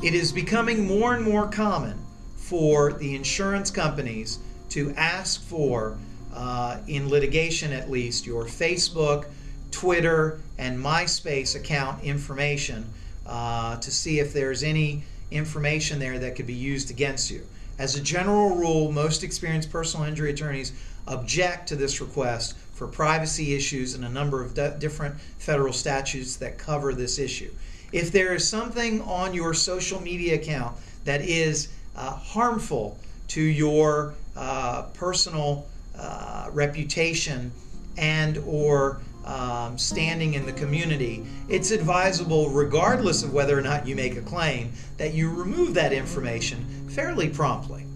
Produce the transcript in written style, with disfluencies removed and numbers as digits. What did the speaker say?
It is becoming more and more common for the insurance companies to ask for, in litigation at least, your Facebook, Twitter, and MySpace account information to see if there's any information there that could be used against you. As a general rule, most experienced personal injury attorneys object to this request for privacy issues and a number of different federal statutes that cover this issue. If there is something on your social media account that is harmful to your personal reputation and or standing in the community, it's advisable, regardless of whether or not you make a claim, that you remove that information fairly promptly.